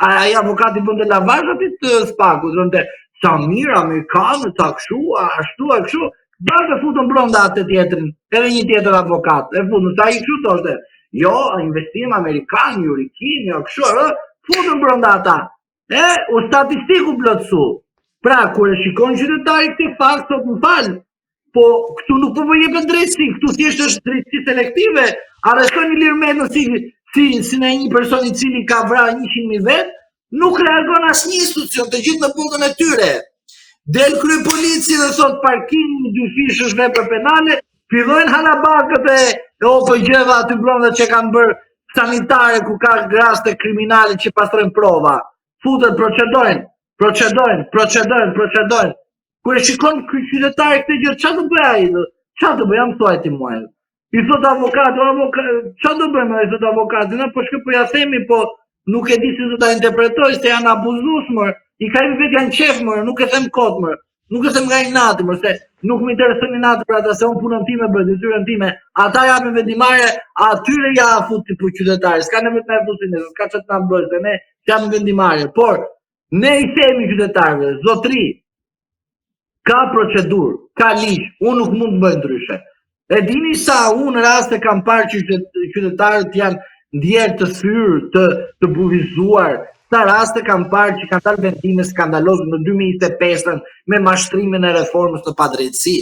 Ai avokati bënte lavazh aty të Spakut, thonë sa mirë amerikanët, sa kështu, ashtu, kështu. Bashkë futën brenda atë tjetrin, edhe një tjetër avokat. E futën, sa i kështu thoshte. Jo, investim amerikan, jurikin, jo kështu, futën brenda ata. U statistiku plotësu. Pra, kur e shikon qytetari këtë fakt, thot më fal, po këtu nuk po jepet drejtësi, këtu thjesht është drejtësi selektive, arrestoni Ilir Menën si në një person i cili ka vrarë 100.000 vet, nuk reagon asnjë institucion, të gjithë në punën e tyre. Del krye polici dhe thot parkimi dyfish është vepër penale, fillojnë halabakët e OPG-ve aty brenda që kanë bërë sanitare ku ka raste kriminale që pastrojnë prova. Futet, procedojnë. Kur e shikon ky qytetari këtë gjë, çfarë do bëj ai? Çfarë do bëj? Jam thuaj ti mua. I thot avokati, çfarë do bëjmë? I thot avokati, ne po shkoj po ja themi, po nuk e di si do ta interpretoj se janë abuzues më. I ka vetë janë qef më, nuk e them kot më. Nuk e them nga inati më, se nuk më intereson inati për ata se unë punën time bëj, detyrën time. Ata japin vendimare, atyre ja futi për qytetarë. S'ka nevojë të na fusin, s'ka çfarë ta bëj, se ne japim vendimare. Por ne i themi qytetarëve, zotëri, ka procedurë, ka ligj, unë nuk mund të bëj ndryshe. E dini sa unë në raste kam parë që qytetarët janë ndjerë të thyrë, të buvizuar. Sa raste kam parë që kanë dalë vendime skandalozë në 2025 me mashtrimin e reformës të padrejtësi.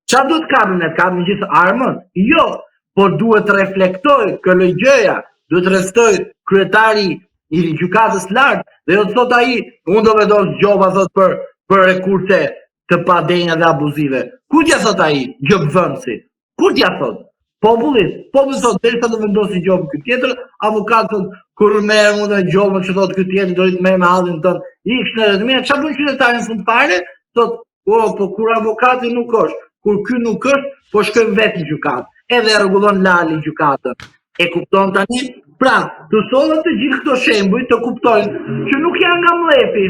Çfarë duhet kapim ne? Kapim gjithë armën? Jo, por duhet të reflektoj kjo gjëja, duhet të restoj kryetari i gjykatës lartë dhe jo të thot ai, unë do vendos gjoba thot për rekurse të padenja dhe abuzive. Ku t'ja thot ai, gjobvënsi? Ku t'ja thot? Populli thot, derisa do vendosi gjobën ky tjetër, avokat thot, kur merr mund të gjobën që thot ky tjetër do të merr me hallin ton. Iksh në rëndëmira, çfarë bën qytetari në fund fare? Thot, po kur avokati nuk është, kur ky nuk është, po shkojmë vetë në gjykatë. Edhe rregullon lali gjykatën. E kupton tani? Pra, të sollet të gjithë këto shembuj të kuptojnë që nuk janë nga mlefi,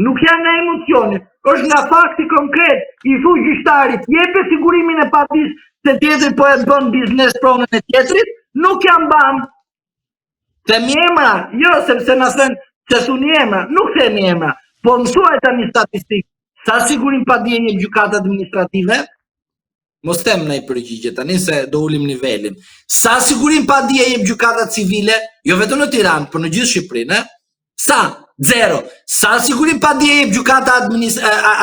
nuk janë nga emocioni, është nga fakti konkret. I thu gjyqtarit, jepe sigurimin e padisë se tjetri po e bën biznes pronën e tjetrit, nuk janë banë. Themi emra, jo, sepse na thënë se thuni emra, nuk themi emra, po mësuaj tani statistikë. Sa sigurim padije jep gjykata administrative? Mos them në i përgjigje tani se do ulim nivelin. Sa sigurim padije jep gjykata civile, jo vetëm në Tiranë, por në gjithë Shqipërinë, sa? Zero. Sa sigurim padije jep gjykata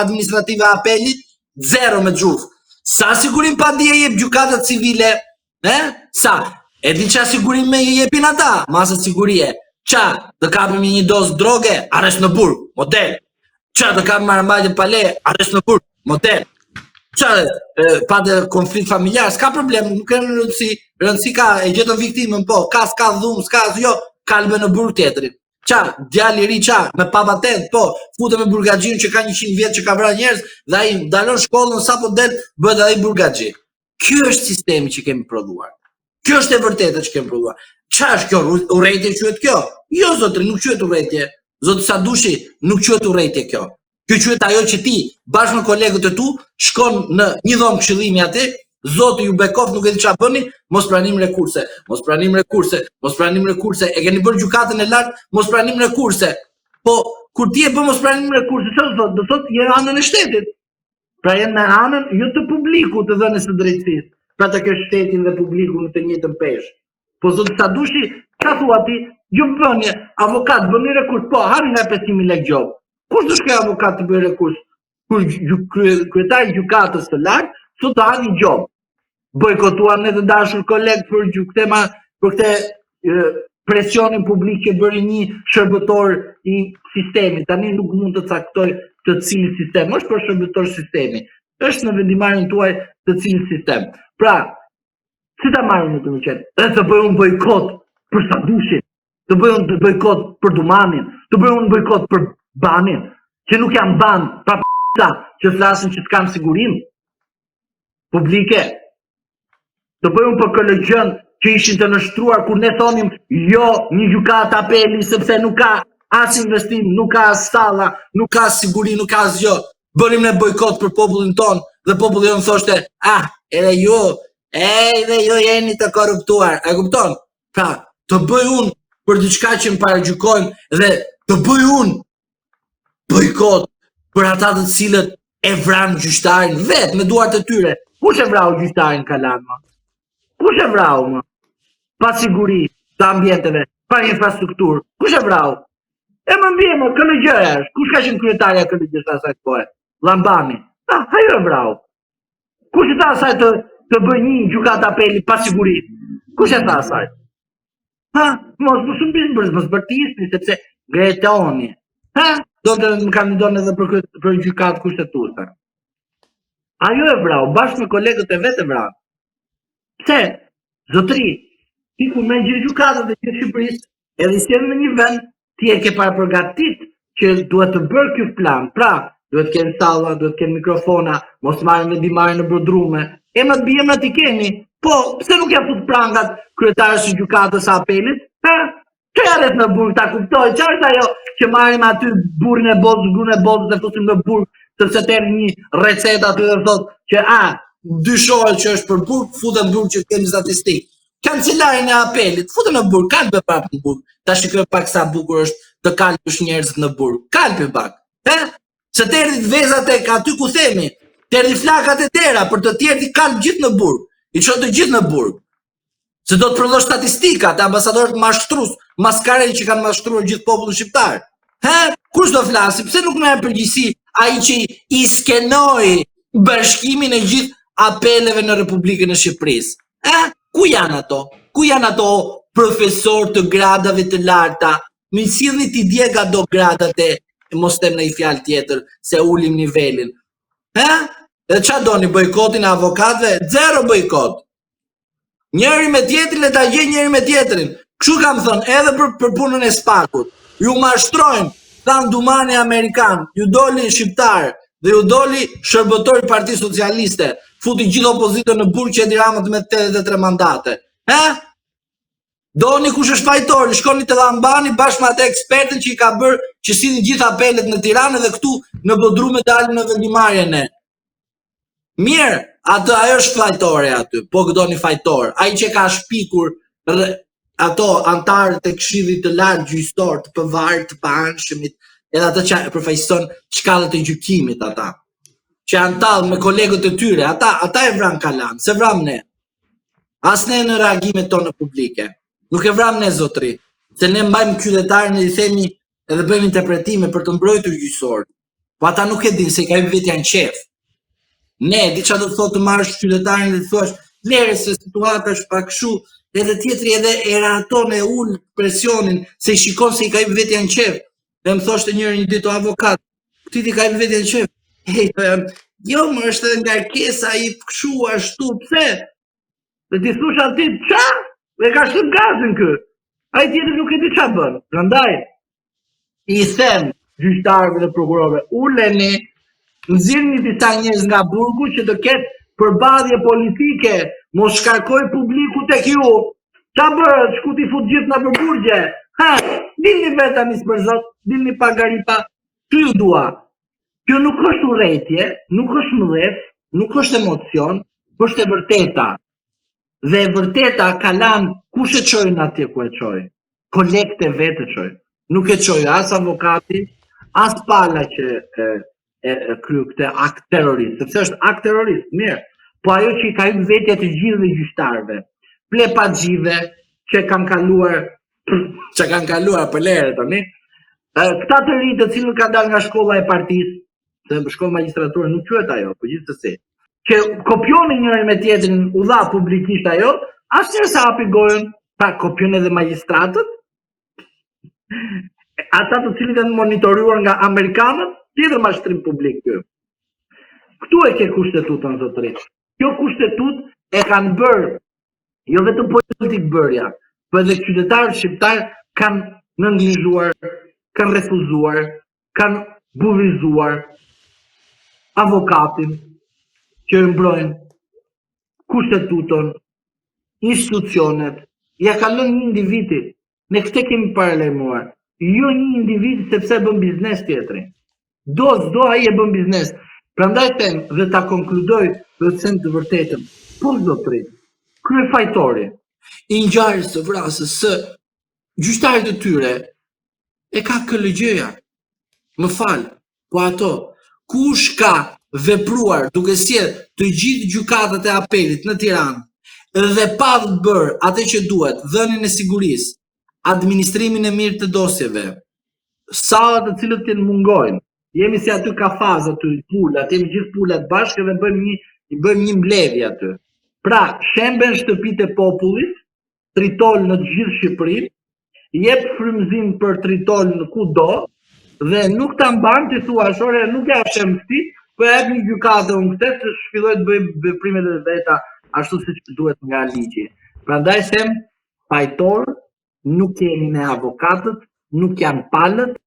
administrative apelit? Zero me xhuf. Sa sigurim padije jep gjykata civile? Sa? E di qa sigurim me jepin ata? Masat sigurie. Qa? Të kapim një dozë droge? Arrest në burg. Model. Qa? Të kapim marrëmbajtje pale? Arrest në burg. Model. Qa? Pate konflikt familjar? S'ka problem. Nuk e në rëndësi ka e gjetën viktimën, po. S'ka dhumë, s'ka jo. Kalbe në burg tjetërin. Qa? Djali ri qa? Me papatent, po. Fute me burgaxhin që ka 100 vjetë që ka vra njerëz dhe ai dalon shkollën sa po del bëhet ai burgaxhi. Ky është sistemi që kemi prodhuar. Kjo është e vërtetë që kemi prodhuar. Qa është kjo? Urrejtje quhet kjo? Jo zotri, nuk quhet urrejtje. Zoti Sadushi, nuk quhet urrejtje kjo. Kjo quhet ajo që ti bashkë me kolegët e tu shkon në një dhomë këshillimi atë, zoti ju bekof, nuk e di çfarë bëni, mos pranim rekurse. E keni bërë gjykatën e lartë, mos pranim rekurse. Po kur ti e bën mos pranim rekurse, çfarë do thotë? Je në anën e shtetit. Pra jenë në anën jo të publikut të dhënies së drejtësisë. Pra të kesh shtetin dhe publikun në të njëjtën peshë. Po zoti Sadushi, çfarë thua ti? Gjobënie, avokat bëni rekurs, po harri nga 500.000 lekë gjobë. Kush do shkojë avokat të bëjë rekurs? Kur kryetari i gjykatës së lartë sot hani gjobë. Bojkotuan ne të dashur kolegë për këtë presionin publik që bëri një shërbëtor i sistemit. Tani nuk mund të caktoj të cili sistem është, për shërbëtor sistemi. Është në vendimarrjen tuaj të cilit sistem. Pra, si ta marrim në të më qenë? Dhe të bëjë unë bojkot për Sadushin, të bëjë unë bojkot për Dumanin, të bëjë unë bojkot për Banin, që nuk janë banë, pa p***a, që flasin që s'kam sigurim publike. Të bëjë unë për kolegjën që ishin të nështruar, kur ne thonim, jo, një gjykatë apeli, sepse nuk ka as investim, nuk ka as salla, nuk ka as siguri, nuk ka as gjë. Bënim ne bojkot për popullin ton, dhe populli jonë thoshte, edhe ju jeni të korruptuar, e kupton? Pra, të bëj unë për diçka që më paragjykojnë dhe të bëj unë bojkot për ata të cilët e vranë gjyqtarin vetë me duart e tyre. Kush e vrau gjyqtarin Kalan, më? Kush e vrau, më? Pa siguri të ambienteve, pa infrastrukturë. Kush e vrau? E më mbje, më, KLG-ja është. Kush ka qenë kryetarja KLG-s asaj kohë? Llambani. Ajo e vrau. Kush e tha asaj të bëj një gjykatë apeli pa siguri? Kush e tha asaj? Mos bërtisni, sepse Gretoni. Do të më kandidon edhe për gjykatë kushtetuese. Ajo e vrau, bashkë me kolegët e vetë e vrau. Pse? Zotri, ti kur me gjithë gjykatët e gjithë Shqipërisë, edhe si në një vend, ti e ke para përgatit që duhet të bërë ky plan. Pra, duhet të kenë salla, duhet të kenë mikrofona, mos marrin me dimare në brodrume. Emrat mbi emrat i keni. Po, pse nuk ja fut prangat kryetarës së gjykatës së apelit? Që jaret në burg, ta kuptoj, që është ajo që marim aty burrin e botës, gruan e botës dhe fusim në burg, sepse të një recet aty dhe thot që dyshohet që është për burg, futet në burg që kemi statistik. Kancelarin e apelit, futet në burg, kalpe prapë në burg. Ta shikoj pak sa bukur është të kalpësh njerëzit në burg. Kalpe pak. Se të erdhi vezat e aty ku themi, të erdhi flakat e tjera për të tjerë të kalp gjithë në burg. I çon të gjithë në burg. Se do të prodhosh statistika të ambasadorët mashtrus, maskarel që kanë mashtruar gjithë popullin shqiptar. Kush do flasi? Pse nuk merr përgjegjësi ai që i skenoi bashkimin e gjithë apeleve në Republikën e Shqipërisë? Ku janë ato? Ku janë ato profesor të gradave të larta? Më sillni ti djega do gradat e mos them në një fjalë tjetër se ulim nivelin. Dhe çfarë doni, bojkotin e avokatëve? Zero bojkot. Njëri me tjetrin le ta gjej njëri me tjetrin. Kështu kam thënë edhe për punën e Spakut. Ju mashtrojnë, than dumani amerikan, ju doli shqiptar dhe ju doli shërbëtor i Partisë Socialiste. Futi gjithë opozitën në burg që Edi Rama me 83 mandate. Doni kush është fajtori, shkoni te Llambani bashkë me atë ekspertin që i ka bërë që sillin gjithë apelet në Tiranë dhe këtu në Bodrum dalin në vendimarrjen e. Mirë, ajo është fajtore aty, po doni fajtor. Ai që ka shpikur ato antarët e Këshillit të Lartë Gjyqësor të pavarur të paanshmit, edhe ato që përfaqëson shkallët e gjykimit ata. Që janë tallë me kolegët e tyre, ata e vran Kalan, se vram ne. As ne në reagimet tona publike. Nuk e vram ne zotri, se ne mbajmë qytetarën e i themi edhe bëjmë interpretime për të mbrojtur gjyqësorët. Po ata nuk e dinë se ka vetë janë qef. Ne, di që do të thotë të marrësh qytetarin dhe të thuash, lere se situata është pak kështu, edhe tjetri edhe era ato e ul presionin, se i shikon se i ka i vetë janë qef. Dhe më thoshte njëri një ditë avokat, ti ka i vetë janë qef. Jo, më është edhe nga kesa i kështu ashtu, pse? Dhe ti thush ati, qa? Dhe ka shtë gazin kë. A i tjetër nuk e di qa bën. Prandaj, i them gjyqtarëve dhe prokurorëve, uleni, nxirrni disa njerëz nga burgu që të ketë përballje politike, mos shkarkoj publiku tek ju. Qa bëhet, shku ti fut gjithë në përburgje. Dilni vetë anis për zot, dilni pa garipa, ty ju dua. Kjo nuk është urrëtie, nuk është mëdhes, nuk është emocion, është e vërteta. Dhe e vërteta Kalan kush e çoi atje ku e çoi? Kolekte vetë çoi. Nuk e çoi as avokati, as pala që kryu këtë akt terrorist, sepse është akt terrorist, mirë, po ajo që i ka hyrë vetja të gjithë dhe gjyqtarëve, plepaxhive që kanë kaluar për lere tani, këta të rinj të cilët kanë dalë nga shkolla e partisë, se shkolla magjistrature nuk quhet ajo, po gjithsesi, që kopjonin njëri me tjetrin u dha publikisht ajo, asnjëherë sa hapi gojën, pra kopjon edhe magjistratët, ata të cilët janë monitoruar nga amerikanët, tjetër mashtrim publik kjo. Këtu e ke kushtetutën, zotëri. Kjo kushtetut e kanë bërë, jo vetëm politik bërja, po edhe qytetarët shqiptarë kanë nënglizuar, kanë refuzuar, kanë buvizuar avokatin që mbrojnë kushtetutën, institucionet, ja kanë lënë një individi. Ne këtë kemi paralajmëruar. Jo një individ sepse bën biznes tjetri. Do ai e bën biznes. Prandaj them dhe ta konkludoj dhe të them të vërtetën. Po zotëri, kryefajtori i ngjarjes së vrasjes së gjyqtarit e tyre e ka KLG-ja. Më fal, po ato kush ka vepruar duke sjell të gjithë gjykatat e apelit në Tiranë dhe pa bërë atë që duhet, dhënien e sigurisë, administrimin e mirë të dosjeve, sallat të cilët të mungojnë. Jemi si aty ka faza aty pula, jemi gjithë pulat bashkë dhe bëjmë një mbledhje aty. Pra, shemben shtëpitë e popullit, tritol në të gjithë Shqipërinë, jep frymëzim për tritol në kudo, dhe nuk ta mban ti thua shore, nuk ja shem këtij, po jep një gjykatë unë këtë të shfilloj të bëj veprimet e veta ashtu siç duhet nga ligji. Prandaj them pajtor, nuk kemi ne avokatët, nuk janë palët,